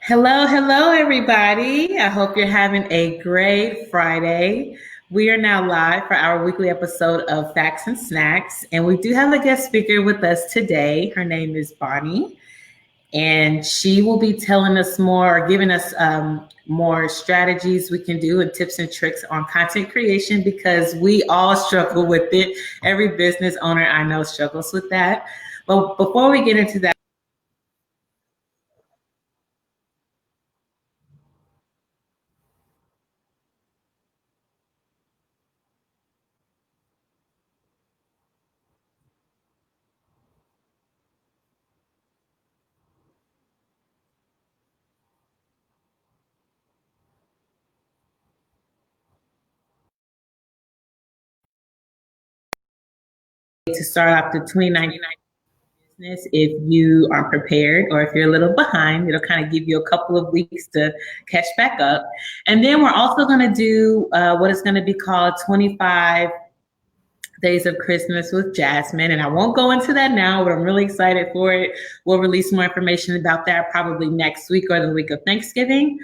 Hello, hello, everybody. I hope you're having a great Friday. We are now live for our weekly episode of Facts and Snacks, and we do have a guest speaker with us today. Her name is Bonnie, and she will be telling us more, or giving us more strategies we can do and tips and tricks on content creation because we all struggle with it. Every business owner I know struggles with that. But before we get into that, to start off the 2099 business, if you are prepared or if you're a little behind, it'll kind of give you a couple of weeks to catch back up. And then we're also going to do what is going to be called 25 Days of Christmas with Jasmine. And I won't go into that now, but I'm really excited for it. We'll release more information about that probably next week or the week of Thanksgiving.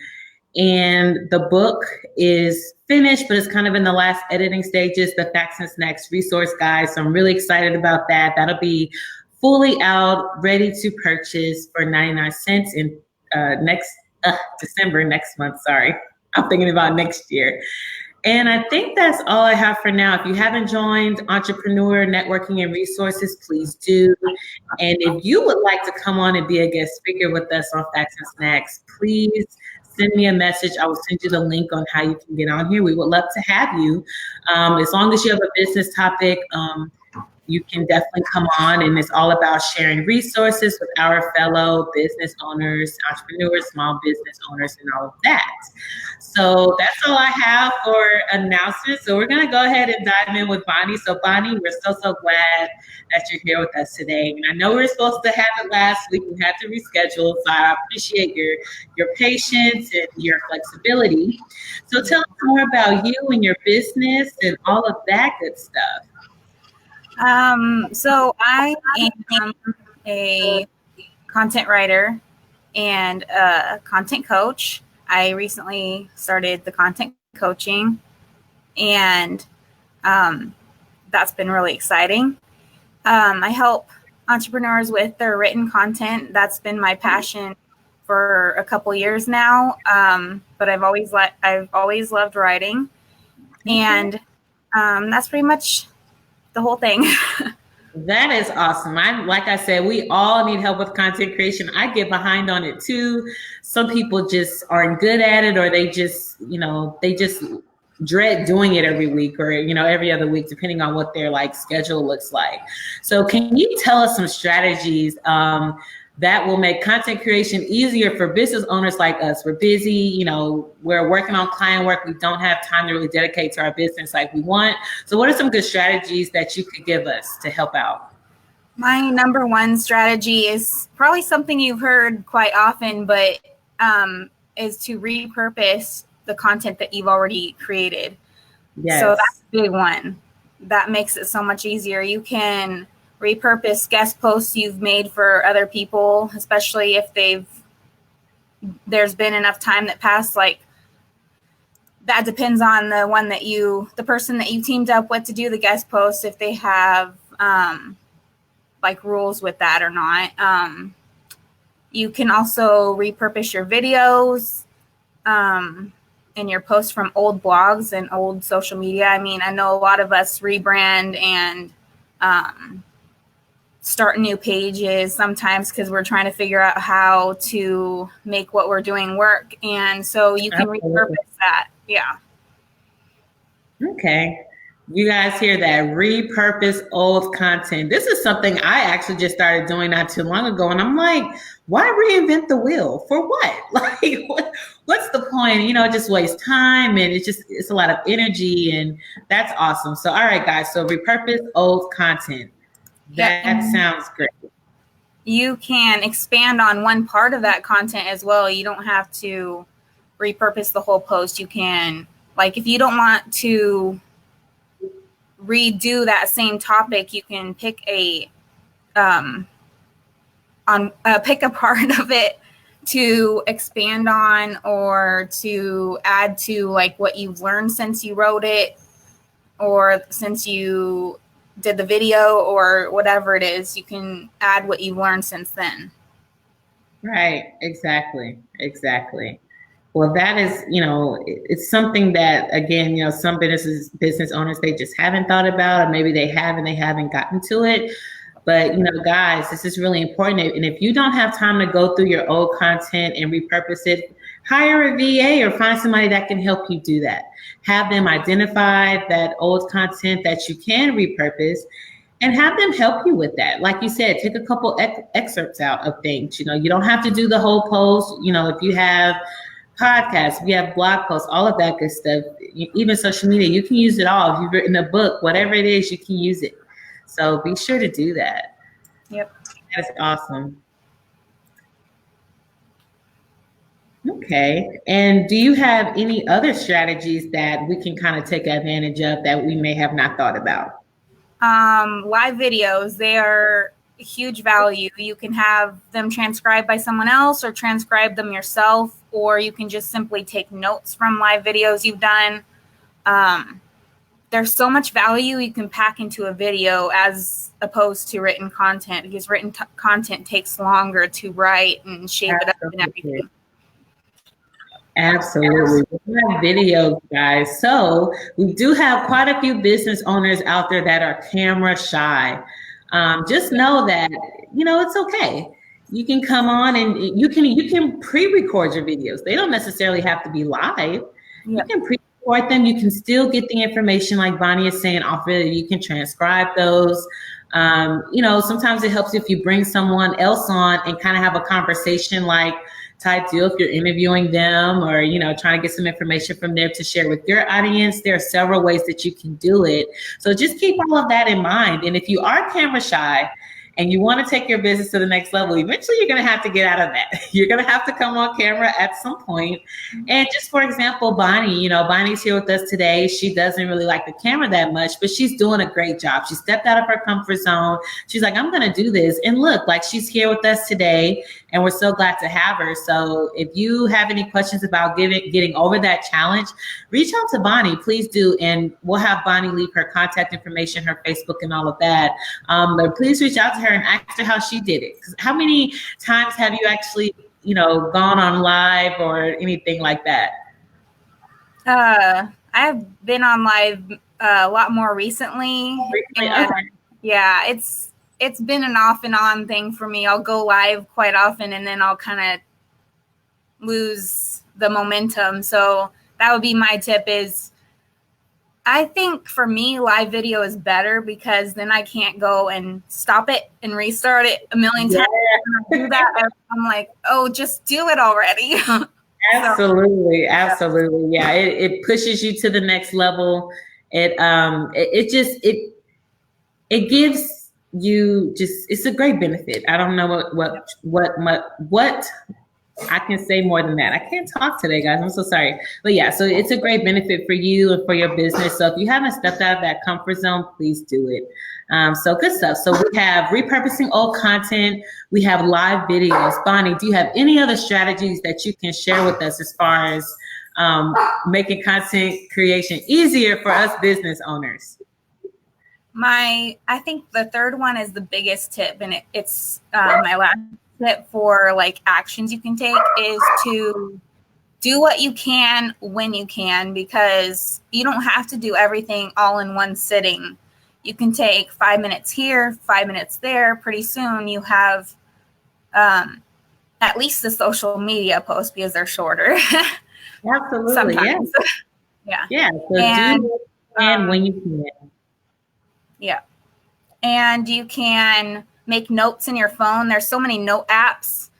And the book is finished, but it's kind of in the last editing stages, the Facts and Snacks resource guide. So I'm really excited about that. That'll be fully out, ready to purchase for 99 cents in next December, next month. Sorry. I'm thinking about next year. And I think that's all I have for now. If you haven't joined Entrepreneur Networking and Resources, please do. And if you would like to come on and be a guest speaker with us on Facts and Snacks, please send me a message. I will send you the link on how you can get on here. We would love to have you. As long as you have a business topic, you can definitely come on, and it's all about sharing resources with our fellow business owners, entrepreneurs, small business owners, and all of that. So that's all I have for announcements. So we're going to go ahead and dive in with Bonnie. So Bonnie, we're so glad that you're here with us today. And I know we were supposed to have it last week. We had to reschedule. So I appreciate your patience and your flexibility. So tell us more about you and your business and all of that good stuff. So I am a content writer and a content coach. I recently started the content coaching, and that's been really exciting. I help entrepreneurs with their written content. That's been my passion for a couple years now. But I've always loved writing, and that's pretty much the whole thing. That is awesome. Like I said, we all need help with content creation. I get behind on it too. Some people just aren't good at it, or they just dread doing it every week or every other week, depending on what their schedule looks like. So can you tell us some strategies that will make content creation easier for business owners like us? We're busy, we're working on client work. We don't have time to really dedicate to our business like we want. So what are some good strategies that you could give us to help out? My number one strategy is probably something you've heard quite often, but is to repurpose the content that you've already created. Yes. So that's a big one. That makes it so much easier. You can repurpose guest posts you've made for other people, especially if there's been enough time that passed. Like, that depends on the person that you teamed up with to do the guest post, if they have rules with that or not. You can also repurpose your videos and your posts from old blogs and old social media. I mean, I know a lot of us rebrand and start new pages sometimes because we're trying to figure out how to make what we're doing work. And so you can repurpose that. Yeah. Okay. You guys hear that? Repurpose old content. This is something I actually just started doing not too long ago. And I'm like, why reinvent the wheel? For what? What's the point? It just wastes time, and it's a lot of energy, and that's awesome. So, all right, guys. So repurpose old content. That sounds great. You can expand on one part of that content as well. You don't have to repurpose the whole post. You can, if you don't want to redo that same topic, you can pick a part of it to expand on or to add to like what you've learned since you wrote it or since you did the video or whatever it is. You can add what you've learned since then. Right. Exactly. Exactly. Well, that is, it's something that, again, some business owners, they just haven't thought about, or maybe they have and they haven't gotten to it. But, guys, this is really important. And if you don't have time to go through your old content and repurpose it, hire a VA or find somebody that can help you do that. Have them identify that old content that you can repurpose and have them help you with that. Like you said, take a couple excerpts out of things. You don't have to do the whole post. If you have podcasts, if you have blog posts, all of that good stuff, even social media, you can use it all. If you've written a book, whatever it is, you can use it. So be sure to do that. Yep. That's awesome. Okay. And do you have any other strategies that we can kind of take advantage of that we may have not thought about? Live videos, they are huge value. You can have them transcribed by someone else or transcribe them yourself, or you can just simply take notes from live videos you've done. There's so much value you can pack into a video as opposed to written content, because written content takes longer to write and shape it up and everything. Absolutely. We have videos, guys. So we do have quite a few business owners out there that are camera shy. Just know that, it's okay. You can come on and you can pre-record your videos. They don't necessarily have to be live. You can pre-record them. You can still get the information, like Bonnie is saying, off of it. You can transcribe those. Sometimes it helps if you bring someone else on and kind of have a conversation type deal if you're interviewing them or, trying to get some information from them to share with your audience. There are several ways that you can do it. So just keep all of that in mind. And if you are camera shy and you want to take your business to the next level, eventually you're going to have to get out of that. You're going to have to come on camera at some point. And just for example, Bonnie, Bonnie's here with us today. She doesn't really like the camera that much, but she's doing a great job. She stepped out of her comfort zone. She's like, I'm going to do this. And look, like she's here with us today. And we're so glad to have her. So if you have any questions about getting over that challenge, reach out to Bonnie, please do. And we'll have Bonnie leave her contact information, her Facebook and all of that. But please reach out to her and ask her how she did it. How many times have you actually, gone on live or anything like that? I've been on live a lot more recently. Yeah, it's been an off and on thing for me. I'll go live quite often and then I'll kind of lose the momentum. So that would be my tip is, I think for me, live video is better because then I can't go and stop it and restart it a million times. When I do that, I'm like, oh, just do it already. Absolutely. Absolutely. Yeah. It pushes you to the next level. It gives you it's a great benefit. I don't know what I can say more than that. I can't talk today, guys. I'm so sorry. But yeah, so it's a great benefit for you and for your business. So if you haven't stepped out of that comfort zone, please do it. So good stuff. So we have repurposing old content. We have live videos. Bonnie, do you have any other strategies that you can share with us as far as making content creation easier for us business owners? I think the third one is the biggest tip, and it's my last tip for like actions you can take is to do what you can when you can, because you don't have to do everything all in one sitting. You can take 5 minutes here, 5 minutes there. Pretty soon you have at least the social media posts because they're shorter. Absolutely. Sometimes. Yeah. Yeah. So do what you can when you can. Yeah. And you can make notes in your phone. There's so many note apps.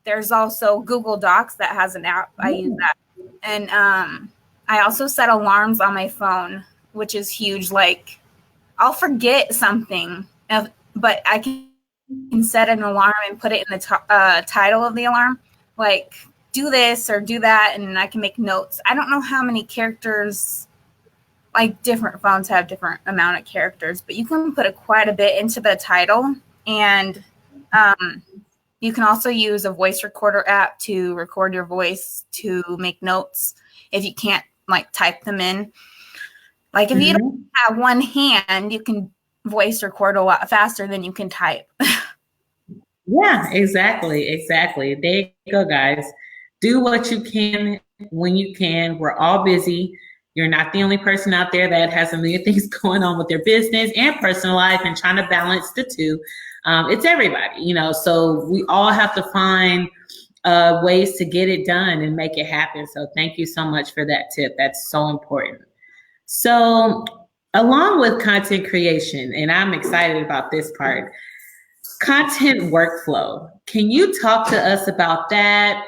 There's also Google Docs that has an app. I use that. And I also set alarms on my phone, which is huge. Like I'll forget something, but I can set an alarm and put it in the title of the alarm. Like do this or do that. And I can make notes. I don't know how many characters, like different phones have different amount of characters, but you can put quite a bit into the title. And You can also use a voice recorder app to record your voice to make notes if you can't like type them in. Like if you don't have one hand, you can voice record a lot faster than you can type. Yeah, exactly. Exactly. There you go, guys. Do what you can when you can. We're all busy. You're not the only person out there that has a million things going on with their business and personal life and trying to balance the two. It's everybody, you know, so we all have to find ways to get it done and make it happen. So thank you so much for that tip. That's so important. So, along with content creation, and I'm excited about this part, content workflow. Can you talk to us about that?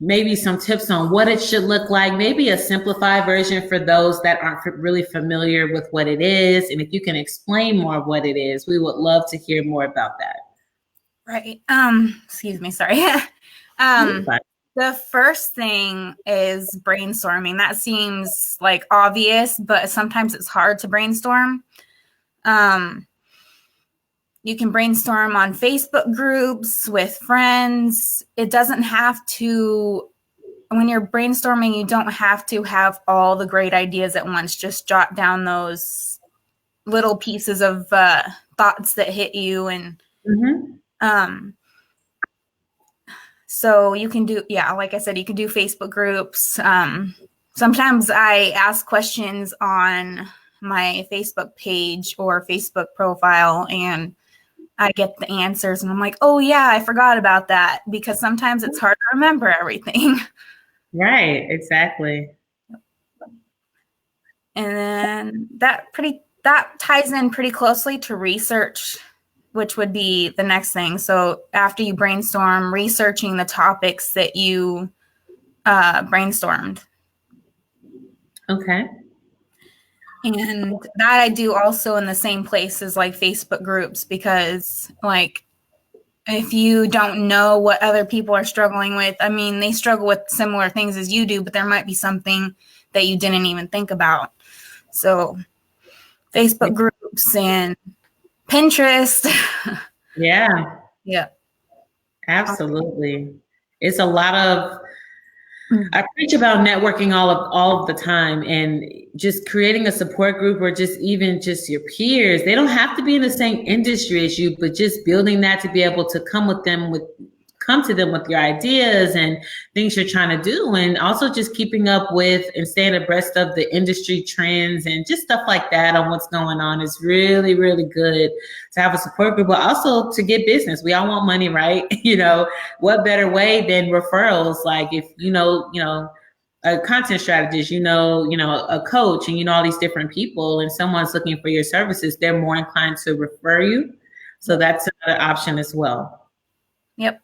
Maybe some tips on what it should look like, maybe a simplified version for those that aren't really familiar with what it is. And if you can explain more of what it is, we would love to hear more about that. Right. Excuse me, sorry. The first thing is brainstorming. That seems like obvious, but sometimes it's hard to brainstorm. You can brainstorm on Facebook groups with friends. It doesn't have to, when you're brainstorming, you don't have to have all the great ideas at once. Just jot down those little pieces of thoughts that hit you. And so you can do, yeah, like I said, you can do Facebook groups. Sometimes I ask questions on my Facebook page or Facebook profile, and I get the answers and I'm like, oh yeah, I forgot about that, because sometimes it's hard to remember everything. Right, exactly. And then that ties in pretty closely to research, which would be the next thing. So after you brainstorm, researching the topics that you brainstormed. Okay. And that I do also in the same places like Facebook groups, because like if you don't know what other people are struggling with, I mean, they struggle with similar things as you do, but there might be something that you didn't even think about. So Facebook groups and Pinterest. Yeah. Yeah. Absolutely. It's a lot of, I preach about networking all of the time, and just creating a support group or just even just your peers. They don't have to be in the same industry as you, but just building that to be able to come to them with your ideas and things you're trying to do, and also just keeping up with and staying abreast of the industry trends and just stuff like that on what's going on is really, really good to have a support group, but also to get business. We all want money, right? You know, what better way than referrals? Like if you know, a content strategist, a coach, and all these different people, and someone's looking for your services, they're more inclined to refer you. So that's another option as well. Yep.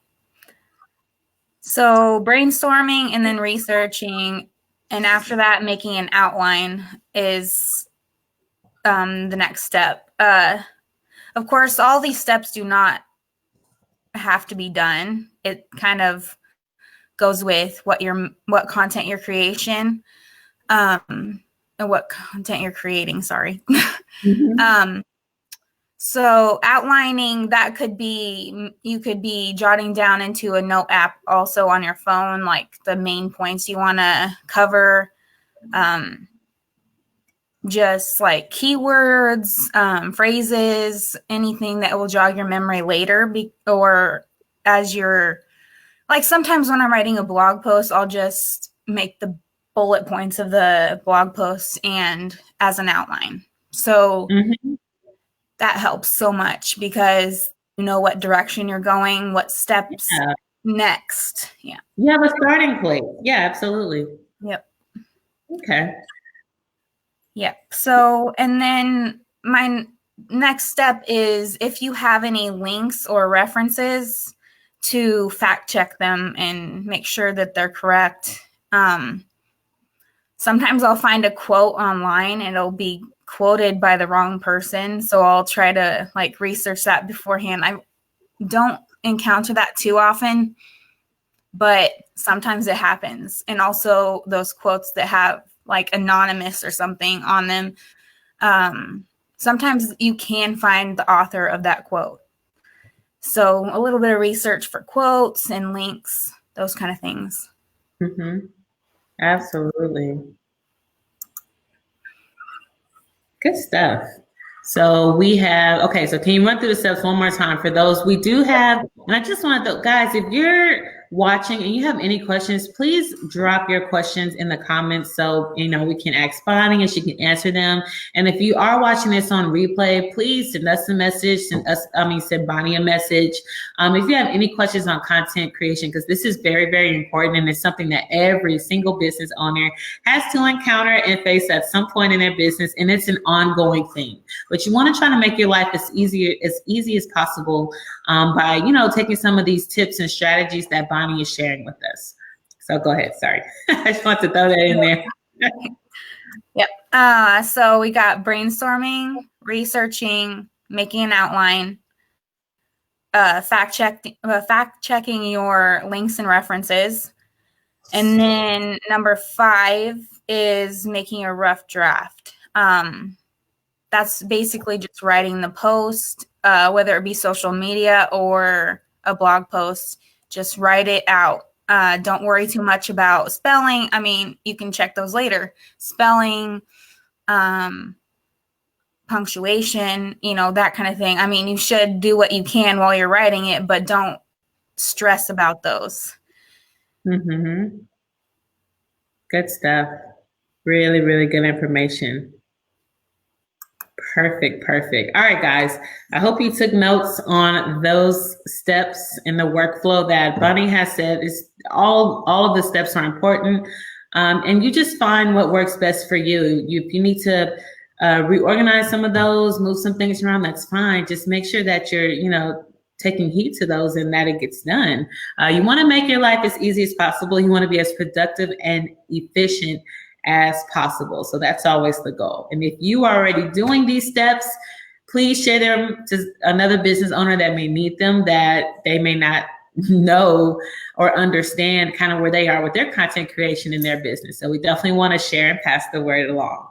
So brainstorming and then researching, and after that, making an outline is the next step. Of course, all these steps do not have to be done. It kind of goes with what content you're creating, and what content you're creating. Sorry. So outlining, that could be, you could be jotting down into a note app also on your phone, like the main points you want to cover, just like keywords, phrases, anything that will jog your memory later, or as you're, like sometimes when I'm writing a blog post, I'll just make the bullet points of the blog post and as an outline. So that helps so much, because you know what direction you're going, what steps next. Yeah. You have a starting place. Yeah, absolutely. Yep. Okay. Yep. So, and then my next step is, if you have any links or references, to fact check them and make sure that they're correct. Sometimes I'll find a quote online and it'll be quoted by the wrong person. So I'll try to like research that beforehand. I don't encounter that too often, but sometimes it happens. And also those quotes that have like anonymous or something on them. Sometimes you can find the author of that quote. So a little bit of research for quotes and links, those kind of things. Mm-hmm. Absolutely. Good stuff. So we have, okay, so can you run through the steps one more time for those? We do have, and I just want to, guys, if you're watching and you have any questions, please drop your questions in the comments so, we can ask Bonnie and she can answer them. And if you are watching this on replay, please send us a message, send Bonnie a message. If you have any questions on content creation, because this is very, very important and it's something that every single business owner has to encounter and face at some point in their business, and it's an ongoing thing. But you want to try to make your life as easy as possible by, taking some of these tips and strategies that Bonnie is sharing with us. So go ahead. Sorry. I just want to throw that in there. Yep. So we got brainstorming, researching, making an outline, fact checking your links and references. And then number 5 is making a rough draft. That's basically just writing the post, whether it be social media or a blog post. Just write it out. Don't worry too much about spelling. I mean, you can check those later. Spelling, punctuation, that kind of thing. I mean, you should do what you can while you're writing it, but don't stress about those. Mm-hmm. Good stuff. Really, really good information. Perfect. All right, guys. I hope you took notes on those steps in the workflow that Bonnie has said. Is all of the steps are important, and you just find what works best for you. If you need to reorganize some of those, move some things around, that's fine. Just make sure that you're, taking heed to those and that it gets done. You want to make your life as easy as possible. You want to be as productive and efficient as possible. So that's always the goal. And if you are already doing these steps, please share them to another business owner that may need them, that they may not know or understand kind of where they are with their content creation in their business. So we definitely want to share and pass the word along.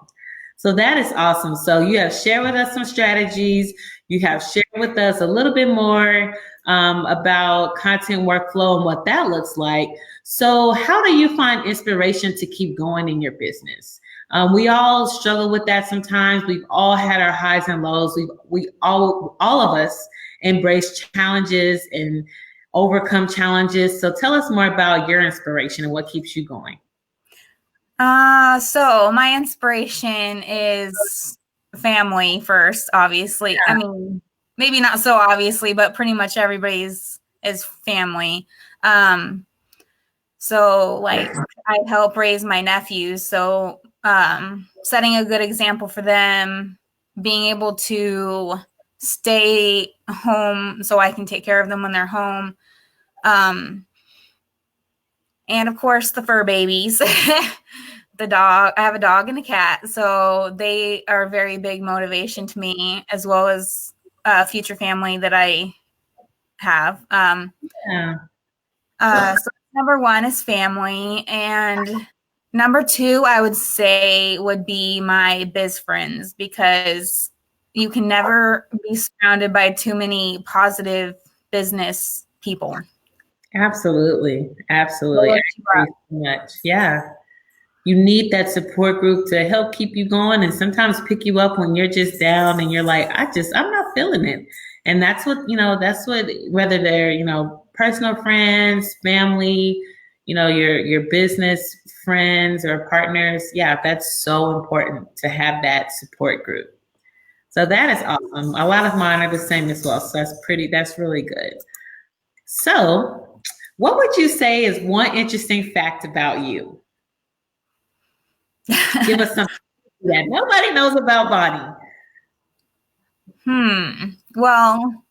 So that is awesome. So you have shared with us some strategies. You have shared with us a little bit more about content workflow and what that looks like. So how do you find inspiration to keep going in your business? We all struggle with that sometimes. We've all had our highs and lows. We all of us embrace challenges and overcome challenges. So tell us more about your inspiration and what keeps you going. So my inspiration is family first, obviously. Yeah. I mean, maybe not so obviously, but pretty much everybody's is family. So like I help raise my nephews. So setting a good example for them, being able to stay home so I can take care of them when they're home. And of course the fur babies. The dog, I have a dog and a cat, so they are a very big motivation to me, as well as future family that I have. So number 1 is family, and number 2, I would say, would be my biz friends, because you can never be surrounded by too many positive business people. Absolutely. I agree so much. Yeah. You need that support group to help keep you going and sometimes pick you up when you're just down and you're like, I'm not feeling it. And that's what, whether they're, personal friends, family, your business friends or partners. Yeah, that's so important to have that support group. So that is awesome. A lot of mine are the same as well. So that's really good. So what would you say is one interesting fact about you? Give us something that nobody knows about Bonnie. Well,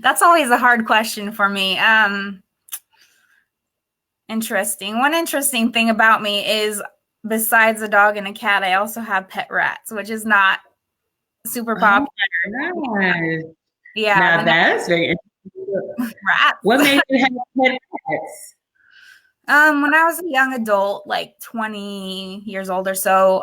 that's always a hard question for me. Interesting. One interesting thing about me is, besides a dog and a cat, I also have pet rats, which is not super popular. Nice. Yeah. Now that's very interesting. Rats. What made you have pet rats? When I was a young adult, like 20 years old or so,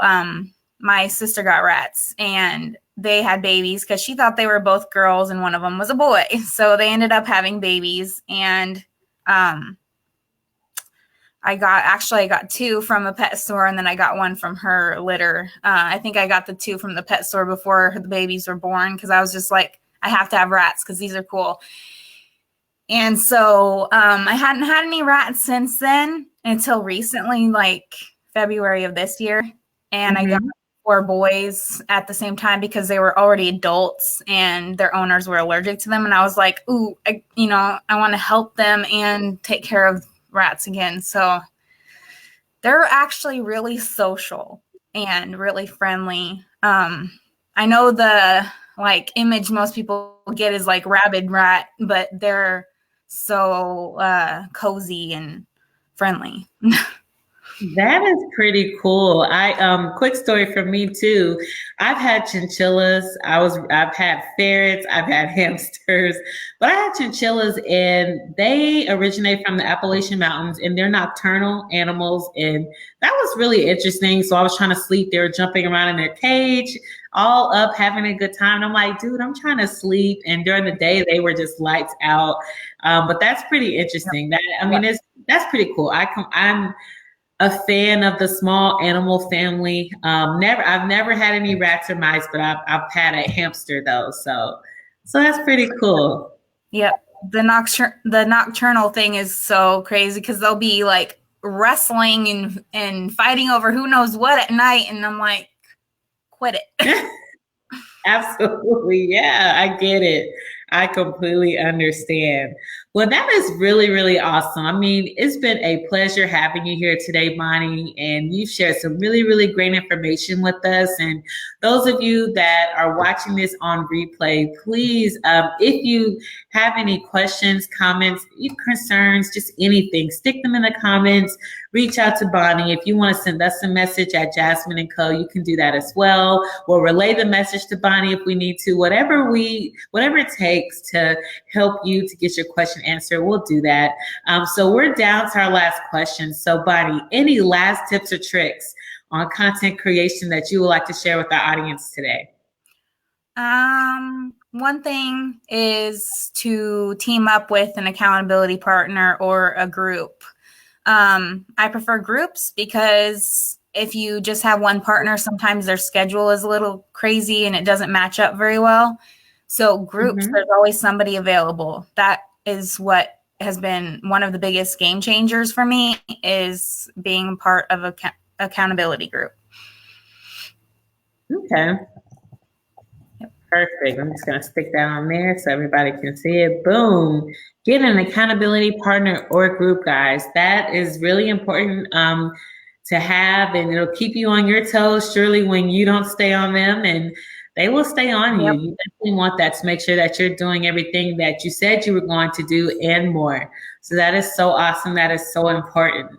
my sister got rats, and they had babies because she thought they were both girls and one of them was a boy. So they ended up having babies, and I got 2 from a pet store, and then I got 1 from her litter. I think I got the 2 from the pet store before the babies were born, because I was just like, I have to have rats because these are cool. And so I hadn't had any rats since then until recently, like February of this year. And I got 4 boys at the same time because they were already adults and their owners were allergic to them. And I was like, ooh, I want to help them and take care of rats again. So they're actually really social and really friendly. I know the like image most people get is like rabid rat, but they're so cozy and friendly. That is pretty cool. Quick story from me too. I've had chinchillas. I've had ferrets. I've had hamsters, but I had chinchillas, and they originate from the Appalachian Mountains, and they're nocturnal animals. And that was really interesting. So I was trying to sleep. They were jumping around in their cage, all up, having a good time. And I'm like, dude, I'm trying to sleep. And during the day, they were just lights out. But that's pretty interesting. That's pretty cool. I'm a fan of the small animal family. I've never had any rats or mice, but I've had a hamster though. So that's pretty cool. Yep. The nocturnal thing is so crazy because they'll be like wrestling and fighting over who knows what at night. And I'm like, quit it. Absolutely. Yeah, I get it. I completely understand. Well, that is really, really awesome. I mean, it's been a pleasure having you here today, Bonnie, and you've shared some really, really great information with us. And those of you that are watching this on replay, please, if you have any questions, comments, concerns, just anything, stick them in the comments. Reach out to Bonnie. If you want to send us a message at Jasmine & Co., you can do that as well. We'll relay the message to Bonnie if we need to. Whatever it takes to help you to get your question answered, we'll do that. So we're down to our last question. So Bonnie, any last tips or tricks on content creation that you would like to share with our audience today? One thing is to team up with an accountability partner or a group. I prefer groups because if you just have one partner, sometimes their schedule is a little crazy and it doesn't match up very well. So groups, there's always somebody available. That is what has been one of the biggest game changers for me, is being part of an accountability group. Okay. Perfect. I'm just going to stick that on there so everybody can see it. Boom. Get an accountability partner or group, guys. That is really important to have, and it'll keep you on your toes surely when you don't stay on them, and they will stay on you. You definitely want that to make sure that you're doing everything that you said you were going to do and more. So that is so awesome. That is so important.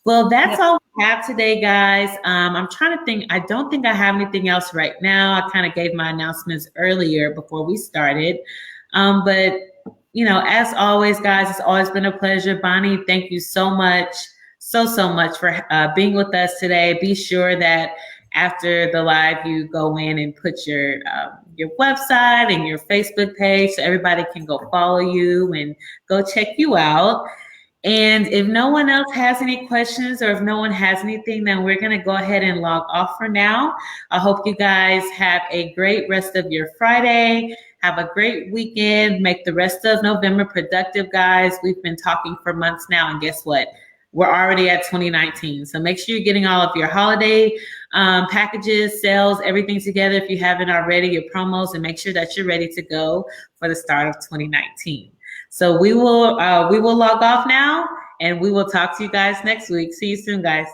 Well, that's all we have today, guys. I'm trying to think. I don't think I have anything else right now. I kind of gave my announcements earlier before we started. But, as always, guys, it's always been a pleasure. Bonnie, thank you so much, so much for being with us today. Be sure that after the live, you go in and put your website and your Facebook page so everybody can go follow you and go check you out. And if no one else has any questions, or if no one has anything, then we're going to go ahead and log off for now. I hope you guys have a great rest of your Friday. Have a great weekend. Make the rest of November productive, guys. We've been talking for months now, and guess what? We're already at 2019. So make sure you're getting all of your holiday packages, sales, everything together if you haven't already, your promos, and make sure that you're ready to go for the start of 2019. So we will log off now, and we will talk to you guys next week. See you soon, guys.